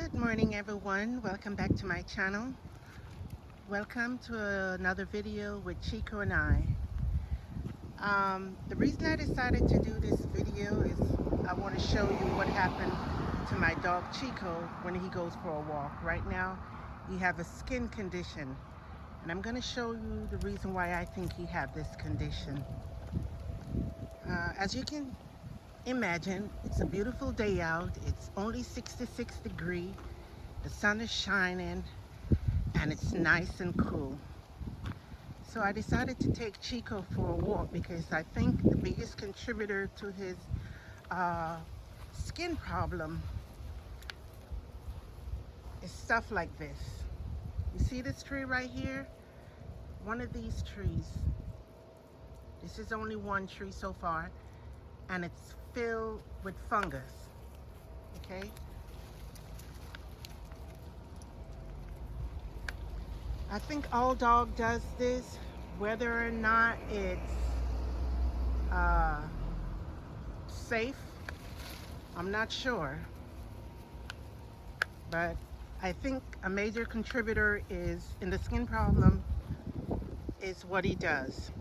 Good morning everyone, welcome back to my channel. Welcome to another video with Chico and I. The reason I decided to do this video is I want to show you what happened to my dog Chico when he goes for a walk. Right now he has a skin condition and I'm going to show you the reason why I think he had this condition. As you can imagine, it's a beautiful day out. It's only 66 degrees. The sun is shining and it's nice and cool. So I decided to take Chico for a walk because I think the biggest contributor to his skin problem is stuff like this. You see this tree right here? One of these trees. This is only one tree so far and it's filled with fungus. Okay? I think all dog does this, whether or not it's safe, I'm not sure. But I think a major contributor is in the skin problem is what he does.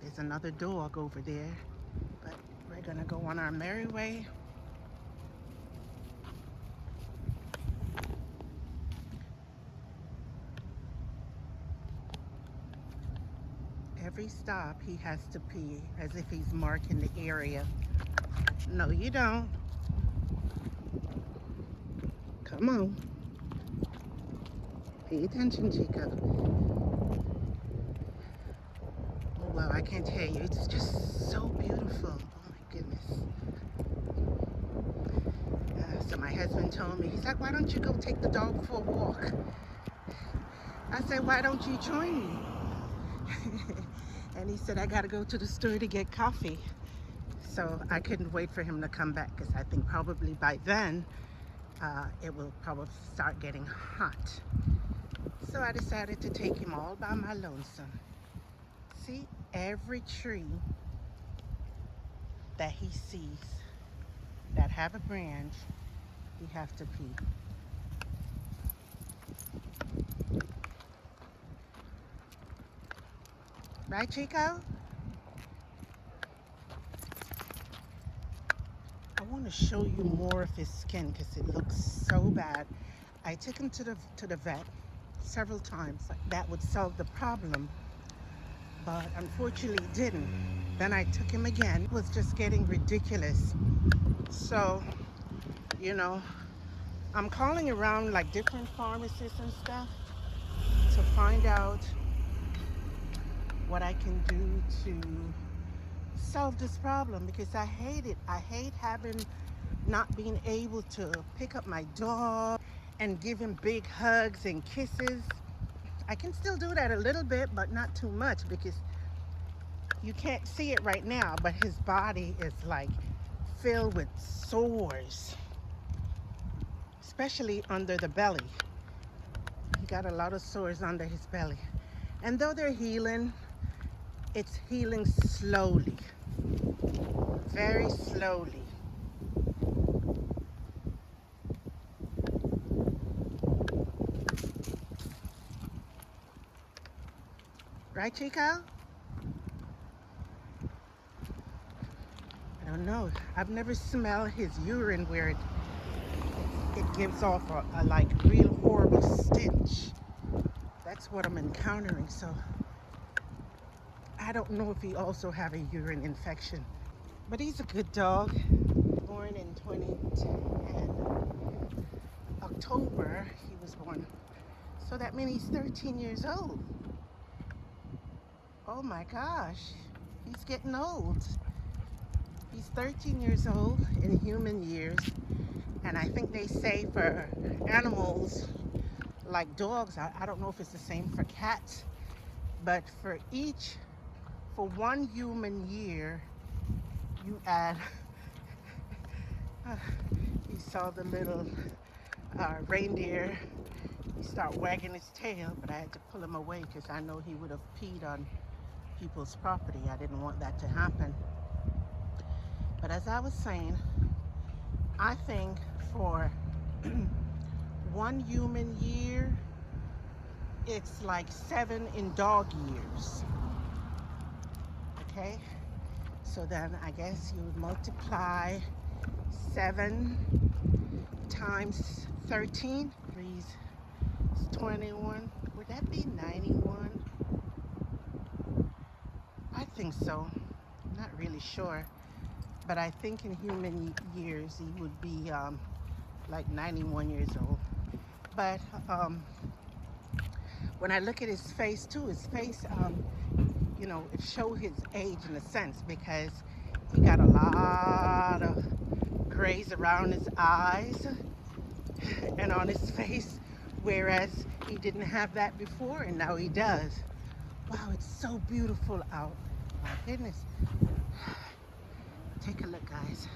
There's another dog over there, but we're gonna go on our merry way. Every stop he has to pee as if he's marking the area. No, you don't. Come on. Pay attention, Chico. Oh, wow, I can't tell you. It's just so beautiful. Oh, my goodness. So my husband told me, he's like, why don't you go take the dog for a walk? I said, why don't you join me? And he said, I got to go to the store to get coffee. So I couldn't wait for him to come back because I think probably by then it will probably start getting hot. So I decided to take him all by my lonesome. See, every tree that he sees that have a branch, he has to pee. Right, Chico? I want to show you more of his skin because it looks so bad. I took him to the vet several times. That would solve the problem, but unfortunately it didn't. Then I took him again. It was just getting ridiculous. So, you know, I'm calling around like different pharmacists and stuff to find out what I can do to solve this problem because I hate it. I hate not being able to pick up my dog and give him big hugs and kisses. I can still do that a little bit, but not too much because you can't see it right now, but his body is like filled with sores, especially under the belly. He got a lot of sores under his belly. And though they're healing, it's healing slowly, very slowly. Right, Chico? I don't know. I've never smelled his urine where it gives off a like real horrible stench. That's what I'm encountering. So I don't know if he also have a urine infection. But he's a good dog. Born in 2010. October he was born. So that means he's 13 years old. Oh my gosh, he's getting old. He's 13 years old in human years. And I think they say for animals like dogs, I don't know if it's the same for cats, but for one human year, you add, you saw the little reindeer, he start wagging his tail, but I had to pull him away because I know he would have peed on people's property. I didn't want that to happen. But as I was saying, I think for 1 human year, it's like 7 in dog years. Okay? So then I guess you would multiply 7 times 13. 3 is 21. Would that be 91? I think so. I'm not really sure. But I think in human years he would be like 91 years old. But when I look at his face too, his face, it shows his age in a sense because he got a lot of grays around his eyes and on his face, whereas he didn't have that before and now he does. Wow, it's so beautiful out. My goodness. Take a look, guys.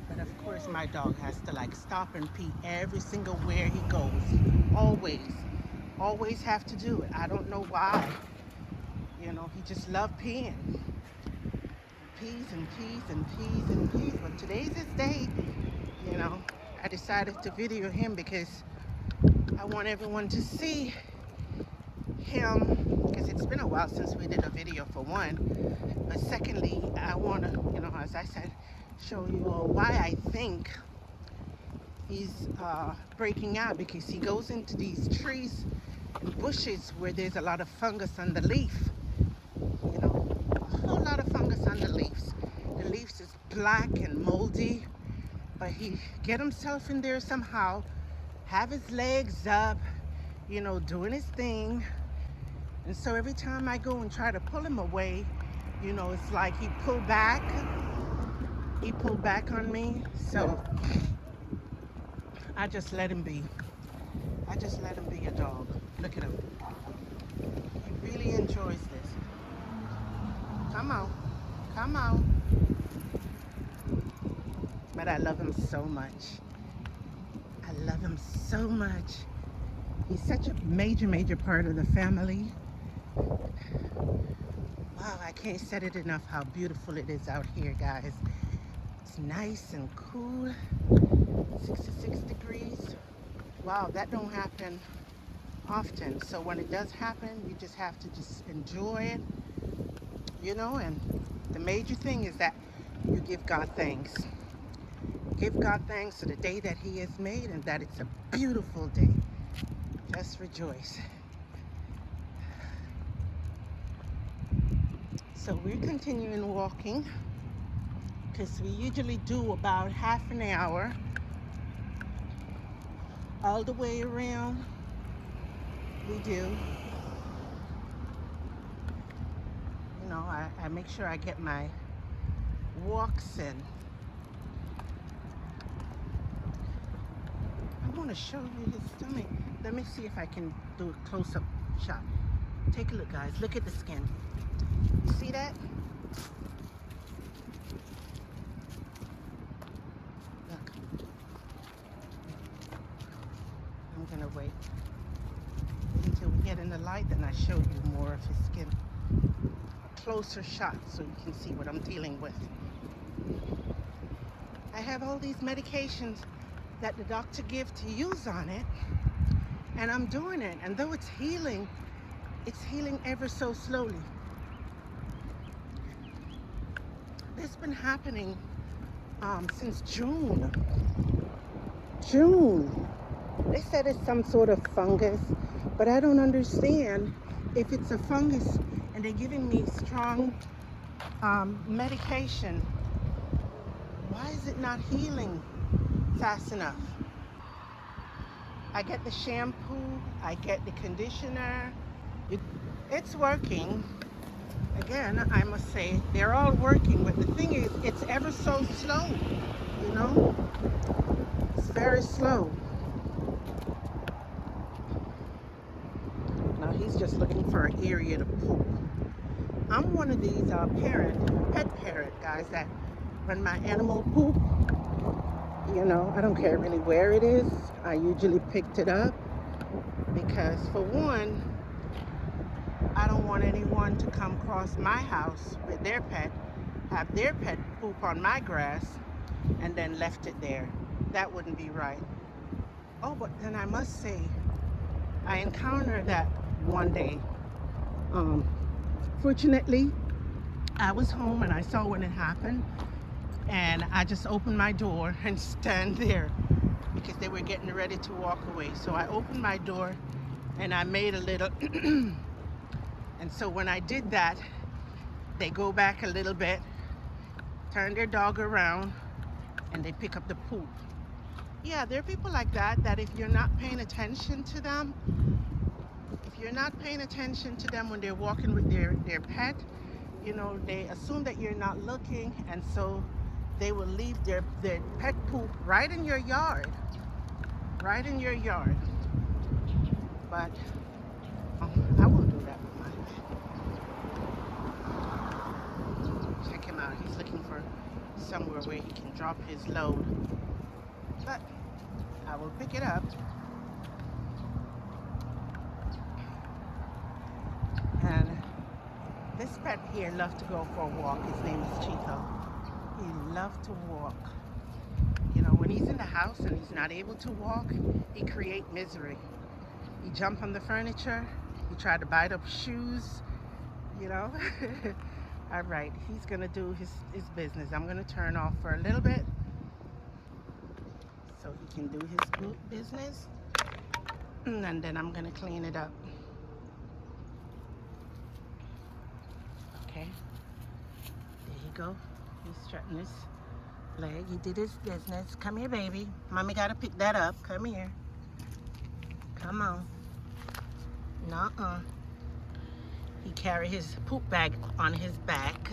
But of course my dog has to like stop and pee every single where he goes. Always have to do it. I don't know why. He just loved peeing. Pees and pees and pees and pees. But today's his day. I decided to video him because I want everyone to see him, because it's been a while since we did a video, for one. But secondly, I want to, as I said, show you all why I think he's breaking out, because he goes into these trees and bushes where there's a lot of fungus on the leaf. A whole lot of fungus on the leaves. The leaves is black and moldy, but he get himself in there somehow, have his legs up, doing his thing. And so every time I go and try to pull him away, it's like he pulled back on me. So I just let him be. I just let him be a dog. Look at him. He really enjoys this. Come on. Come on. But I love him so much. I love him so much. He's such a major part of the family. Wow, I can't say it enough how beautiful it is out here, guys. It's nice and cool. 66 degrees. Wow, that don't happen often. So when it does happen, you just have to just enjoy it. And the major thing is that you give God thanks. Give God thanks for the day that he has made and that it's a beautiful day. Just rejoice. So we're continuing walking because we usually do about half an hour all the way around. We do. I make sure I get my walks in. I want to show you his stomach. Let me see if I can do a close-up shot. Take a look, guys. Look at the skin. You see that? Look. I'm gonna wait until we get in the light, then I show you more of his skin. Closer shot so you can see what I'm dealing with. I have all these medications that the doctor gives to use on it, and I'm doing it, and though it's healing ever so slowly. This has been happening since June. They said it's some sort of fungus, but I don't understand if it's a fungus and they're giving me strong medication. Why is it not healing fast enough? I get the shampoo, I get the conditioner. It's working. Again, I must say, they're all working, but the thing is, it's ever so slow, It's very slow. Now he's just looking for an area to poop. I'm one of these pet parent guys that when my animal poop, I don't care really where it is. I usually picked it up because, for one, I don't want anyone to come across my house with their pet, have their pet poop on my grass, and then left it there. That wouldn't be right. Oh, but then I must say, I encountered that one day. Um, Fortunately, I was home and I saw when it happened, and I just opened my door and stand there because they were getting ready to walk away. So I opened my door and I made a little and so when I did that, they go back a little bit, turn their dog around, and they pick up the poop. Yeah, there are people like that, that if you're not paying attention to them, if you're not paying attention to them when they're walking with their pet, you know, they assume that you're not looking, and so they will leave their pet poop right in your yard. Right in your yard. But I won't do that with mine. Check him out. He's looking for somewhere where he can drop his load. But I will pick it up. And this pet here loves to go for a walk. His name is Chico. He loves to walk. You know, when he's in the house and he's not able to walk, he creates misery. He jump on the furniture. He tried to bite up shoes, you know. All right, he's gonna do his business. I'm gonna turn off for a little bit so he can do his business, and then I'm gonna clean it up. Okay, there you go. He's stretching his leg. He did his business. Come here, baby. Mommy gotta pick that up. Come here. Come on. Nuh-uh. He carried his poop bag on his back.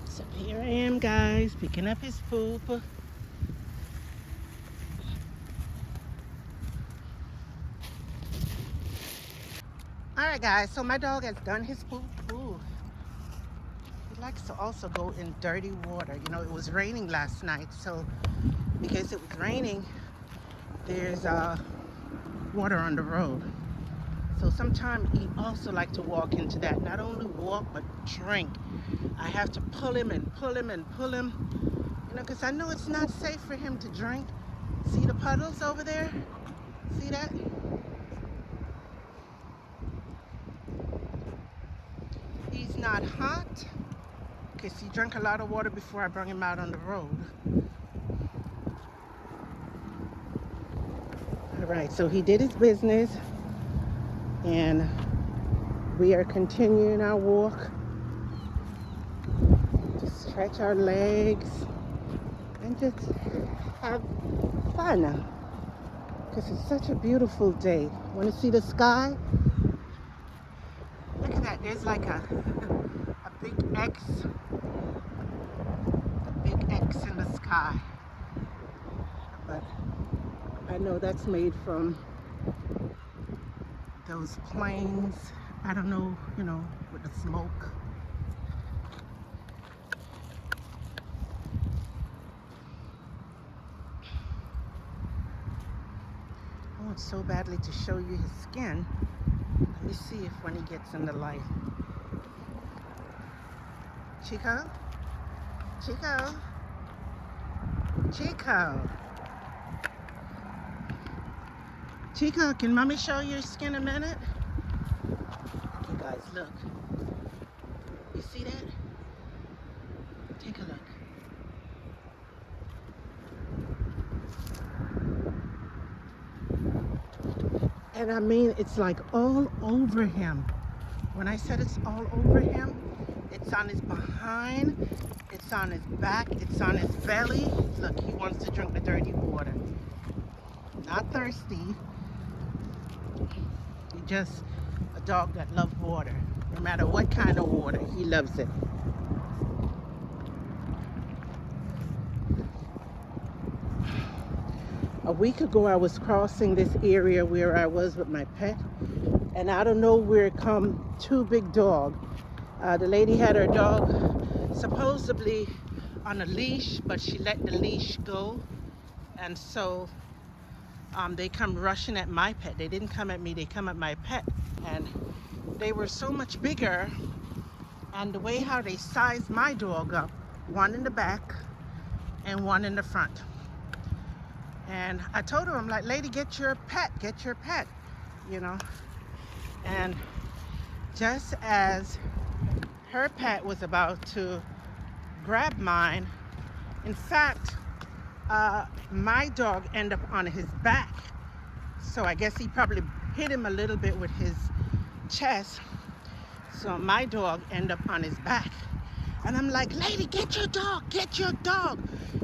So here I am, guys, picking up his poop. Alright, guys, so my dog has done his poop. Ooh. He likes to also go in dirty water. You know, it was raining last night, so because it was raining, there's water on the road. So sometimes he also like to walk into that. Not only walk, but drink. I have to pull him and pull him and pull him, you know, because I know it's not safe for him to drink. See the puddles over there? See that? He's not hot because he drank a lot of water before I brought him out on the road. All right, so he did his business, and we are continuing our walk to stretch our legs and just have fun because it's such a beautiful day. Want to see the sky? Look at that. There's like a big X, in the sky. But I know that's made from those planes. I don't know, you know, with the smoke. I want so badly to show you his skin. Let me see if when he gets in the light. Chico? Chico? Chico? Chico, can mommy show your skin a minute? Okay, guys, look. You see that? Take a look. And I mean, it's like all over him. When I said it's all over him, it's on his behind, it's on his back, it's on his belly. Look, he wants to drink the dirty water. Not thirsty. He's just a dog that loves water. No matter what kind of water, he loves it. A week ago, I was crossing this area where I was with my pet, and out of nowhere come two big dogs. The lady had her dog supposedly on a leash, but she let the leash go, And so they come rushing at my pet. They didn't come at me, they come at my pet. And they were so much bigger, and the way how they sized my dog up, one in the back and one in the front. And I told her, I'm like, lady, get your pet, you know. And just as her pet was about to grab mine, in fact, my dog ended up on his back. So I guess he probably hit him a little bit with his chest. So my dog ended up on his back. And I'm like, lady, get your dog, get your dog.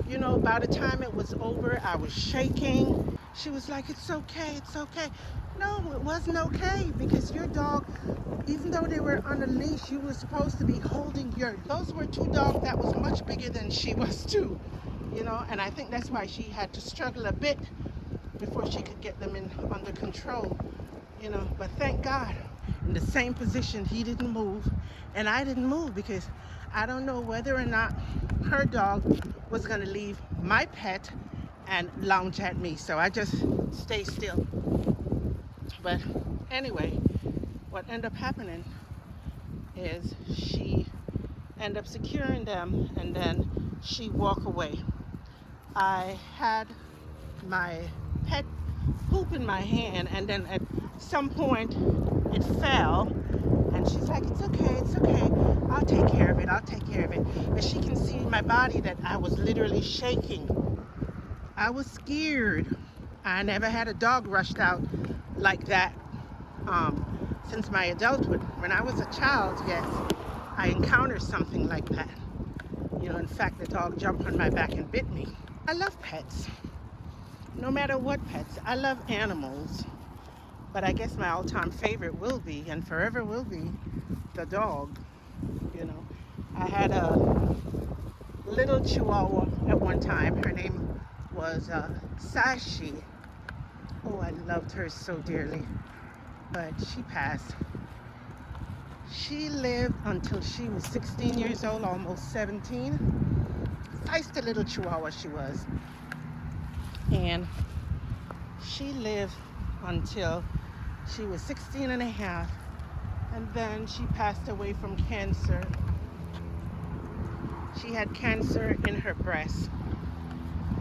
You know, by the time it was over, I was shaking. She was like, it's okay, it's okay. No, it wasn't okay, because your dog, even though they were on a leash, you were supposed to be holding those were two dogs that was much bigger than she was too. You know, and I think that's why she had to struggle a bit before she could get them under control. You know, but thank God, in the same position, he didn't move and I didn't move, because I don't know whether or not her dog was going to leave my pet and lounge at me. So I just stayed still. But anyway, what ended up happening is she ended up securing them, and then she walked away. I had my pet poop in my hand, and then at some point it fell, and she's like, it's okay, I'll take care of it. But she can see in my body that I was literally shaking. I was scared. I never had a dog rushed out like that since my adulthood. When I was a child, yes, I encountered something like that. You know, in fact, the dog jumped on my back and bit me. I love pets, no matter what pets. I love animals, but I guess my all-time favorite will be, and forever will be, the dog. You know, I had a little Chihuahua at one time. Her name was Sashi. Oh, I loved her so dearly, but she passed. She lived until she was 16 years old, almost 17. Feisty little Chihuahua she was. And she lived until she was 16 and a half. And then she passed away from cancer. She had cancer in her breast.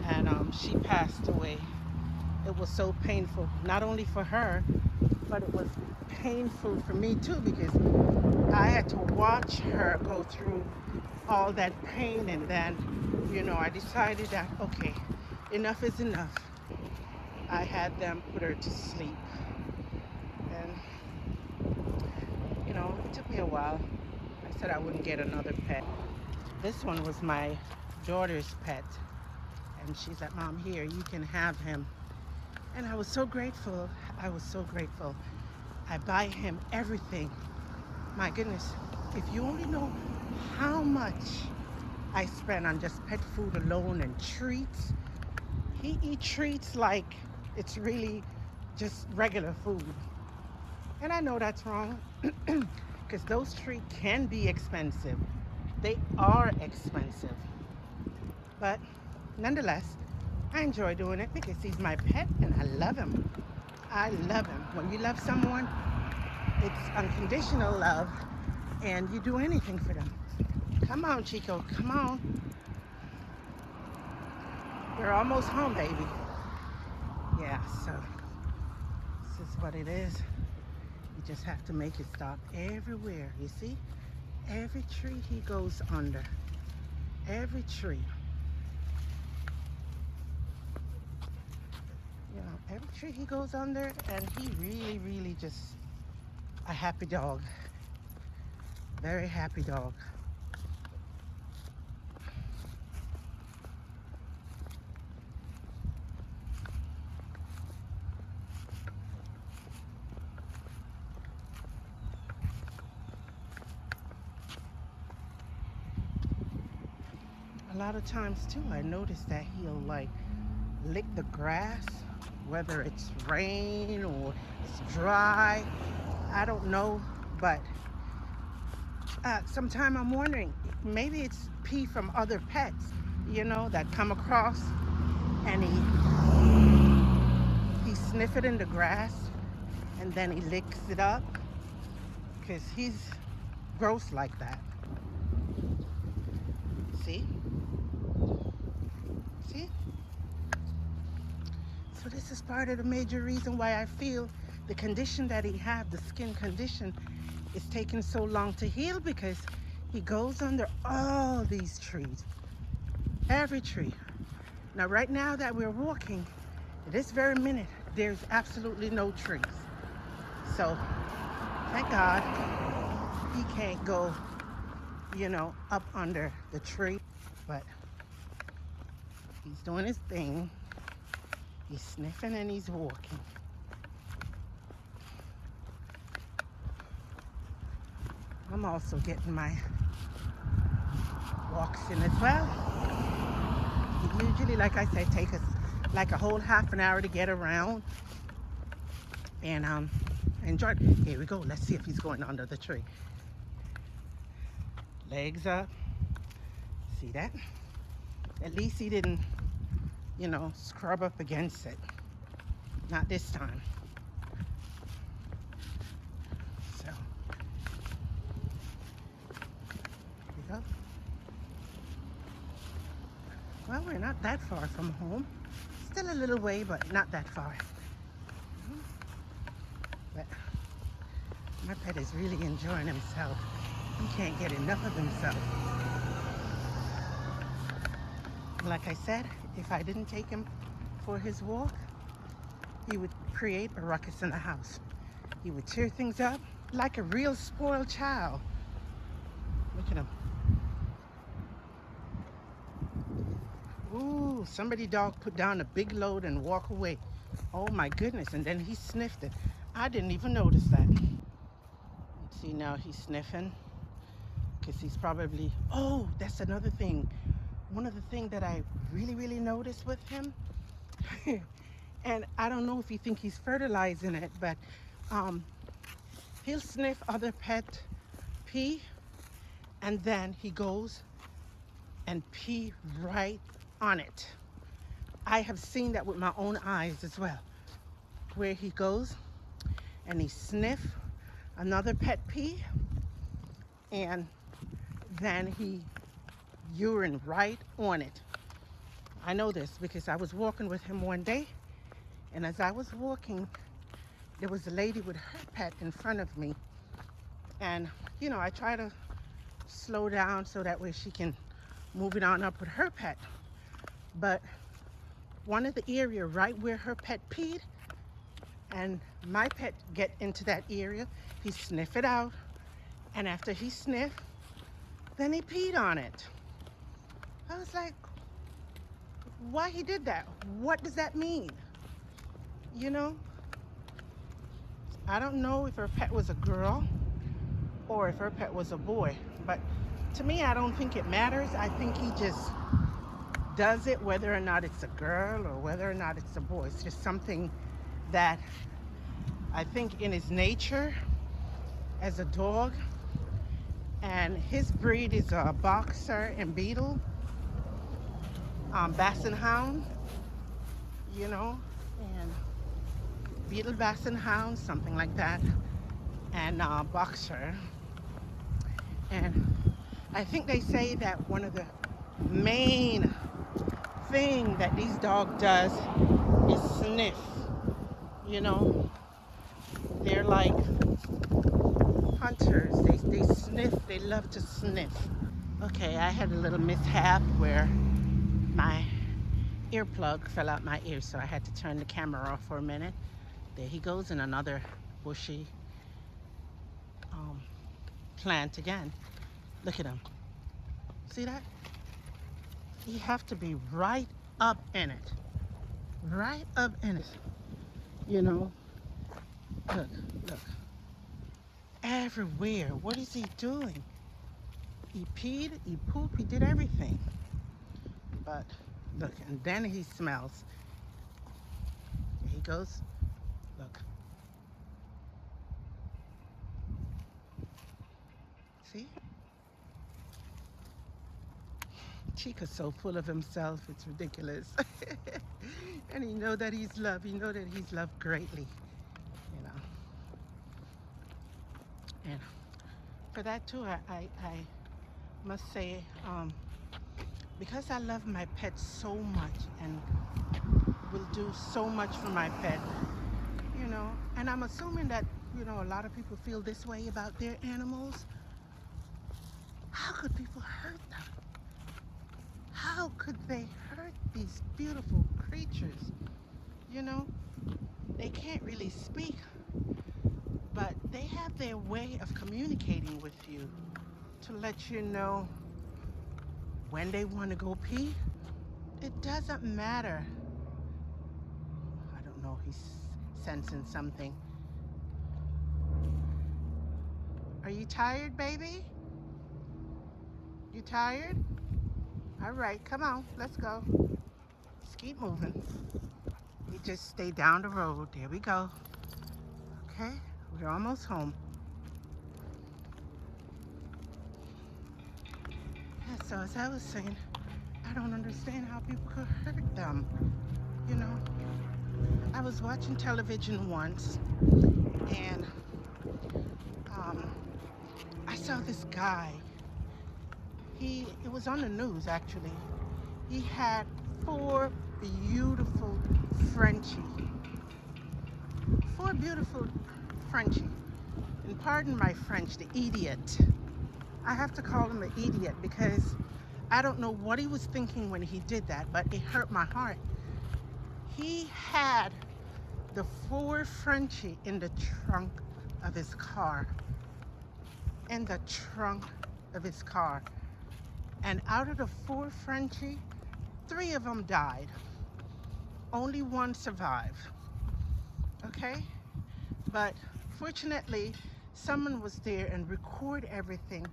And she passed away. It was so painful, not only for her, but it was painful for me too, because I had to watch her go through all that pain. And then, you know, I decided that, okay, enough is enough. I had them put her to sleep. And, you know, it took me a while. I said I wouldn't get another pet. This one was my daughter's pet. And she's like, Mom, here, you can have him. And I was so grateful. I was so grateful. I buy him everything. My goodness, if you only know how much I spend on just pet food alone and treats. He eats treats like it's really just regular food. And I know that's wrong, because those treats can be expensive. They are expensive. But nonetheless, I enjoy doing it because he's my pet and I love him. I love him. When you love someone, it's unconditional love, and you do anything for them. Come on, Chico, come on. We're almost home, baby. Yeah, so this is what it is. You just have to make it stop everywhere. You see? Every tree he goes under. Every tree. You know, every tree he goes under, and he really, really just a happy dog. Very happy dog. A lot of times too, I notice that he'll like lick the grass, whether it's rain or it's dry. I don't know, but sometime I'm wondering, maybe it's pee from other pets, you know, that come across. and he sniff it in the grass, and then he licks it up, because he's gross like that. See? See? So this is part of the major reason why I feel the condition that he have, the skin condition, is taking so long to heal, because he goes under all these trees, every tree. Now right now that we're walking, this very minute, there's absolutely no trees. So thank God he can't go, up under the tree, but he's doing his thing. He's sniffing and he's walking. I'm also getting my walks in as well. It usually, like I said, take us like a whole half an hour to get around and enjoy. Here we go. Let's see if he's going under the tree. Legs up. See that? At least he didn't, scrub up against it. Not this time. So, here we go. Well, we're not that far from home. Still a little way, but not that far. But my pet is really enjoying himself. He can't get enough of himself. Like I said, if I didn't take him for his walk, he would create a ruckus in the house. He would tear things up like a real spoiled child. Look at him. Ooh, somebody dog put down a big load and walk away. Oh my goodness, and then he sniffed it. I didn't even notice that. See, now he's sniffing, because he's probably, oh, that's another thing. One of the things that I really noticed with him, and I don't know if you think he's fertilizing it, but he'll sniff other pet pee, and then he goes and pee right on it. I have seen that with my own eyes as well, where he goes and he sniff another pet pee, and then he urine right on it. I know this because I was walking with him one day, and as I was walking, there was a lady with her pet in front of me, and I try to slow down so that way she can move it on up with her pet. But one of the area right where her pet peed, and my pet get into that area, he sniff it out, and after he sniffed, then he peed on it. I was like, why he did that? What does that mean? I don't know if her pet was a girl or if her pet was a boy, but to me, I don't think it matters. I think he just does it whether or not it's a girl or whether or not it's a boy. It's just something that I think in his nature as a dog, and his breed is a boxer and beetle, basset hound, and beetle basset hound, something like that, and boxer. And I think they say that one of the main thing that these dog does is sniff. They're like hunters. They sniff. They love to sniff. Okay, I had a little mishap where my earplug fell out my ear, so I had to turn the camera off for a minute. There he goes in another bushy plant again. Look at him. See that? You have to be right up in it. Right up in it. Look. Everywhere. What is he doing? He peed, he pooped, he did everything. But look, and then he smells. Here he goes. Look. See? Chico's so full of himself, it's ridiculous. And he know that he's loved. He know that he's loved greatly, you know. And for that too, I must say, because I love my pet so much and will do so much for my pet, you know, and I'm assuming that, you know, a lot of people feel this way about their animals. How could people hurt them? How could they hurt these beautiful creatures? You know, they can't really speak, but they have their way of communicating with you to let you know when they want to go pee. It doesn't matter. I don't know, he's sensing something. Are you tired, baby? You tired? All right, come on, let's go. Let's keep moving. You just stay down the road. There we go. Okay, we're almost home. Yeah, so as I was saying, I don't understand how people could hurt them. You know, I was watching television once, and I saw this guy. It was on the news actually. He had four beautiful Frenchie. Four beautiful Frenchie. And pardon my French, the idiot. I have to call him an idiot because I don't know what he was thinking when he did that, but it hurt my heart. He had the four Frenchie in the trunk of his car. In the trunk of his car. And out of the four Frenchie, three of them died. Only one survived. Okay? But fortunately, someone was there and recorded everything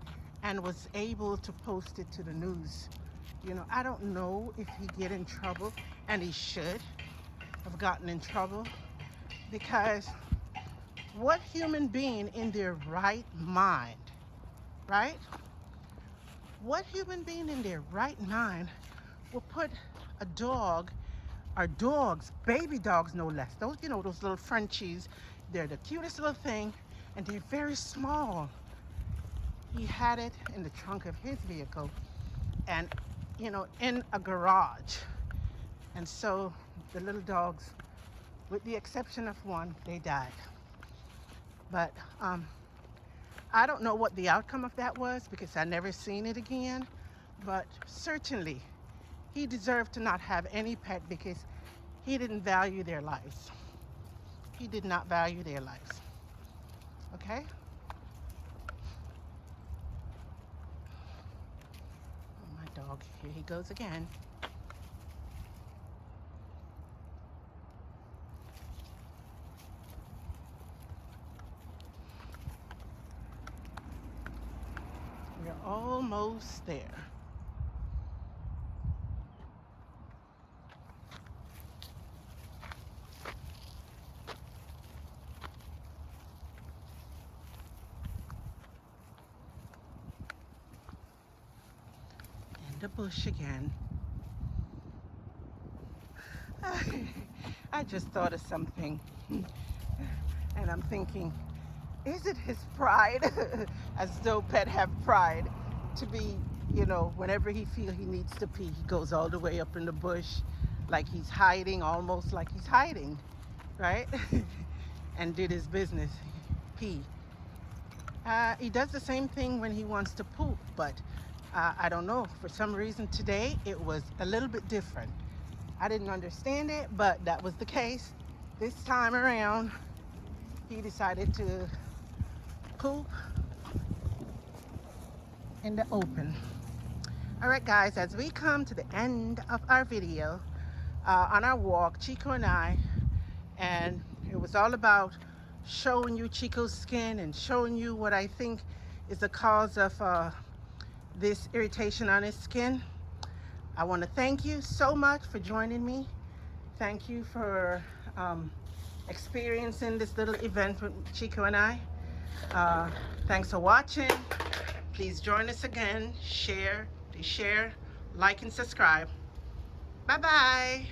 and was able to post it to the news. You know, I don't know if he get in trouble, and he should have gotten in trouble, because what human being in their right mind, right? What human being in their right mind will put a dog, or dogs, baby dogs no less, those, you know, those little Frenchies, they're the cutest little thing, and they're very small. He had it in the trunk of his vehicle and, you know, in a garage. And so the little dogs, with the exception of one, they died. But I don't know what the outcome of that was because I never seen it again. But certainly he deserved to not have any pet because he didn't value their lives. He did not value their lives. Okay? Oh, my dog, here he goes again. We're almost there. In the bush again. I just thought of something. And I'm thinking, is it his pride? As though pet have pride to be, you know, whenever he feel he needs to pee, he goes all the way up in the bush like he's hiding, almost like he's hiding, right? And did his business, pee. He does the same thing when he wants to poop, but I don't know. For some reason today, it was a little bit different. I didn't understand it, but that was the case. This time around, he decided to poop in the open. All right, guys, as we come to the end of our video on our walk, Chico and I, and it was all about showing you Chico's skin and showing you what I think is the cause of this irritation on his skin. I want to thank you so much for joining me. Thank you for experiencing this little event with Chico and I. Thanks for watching. Please join us again. Share, like, and subscribe. Bye-bye.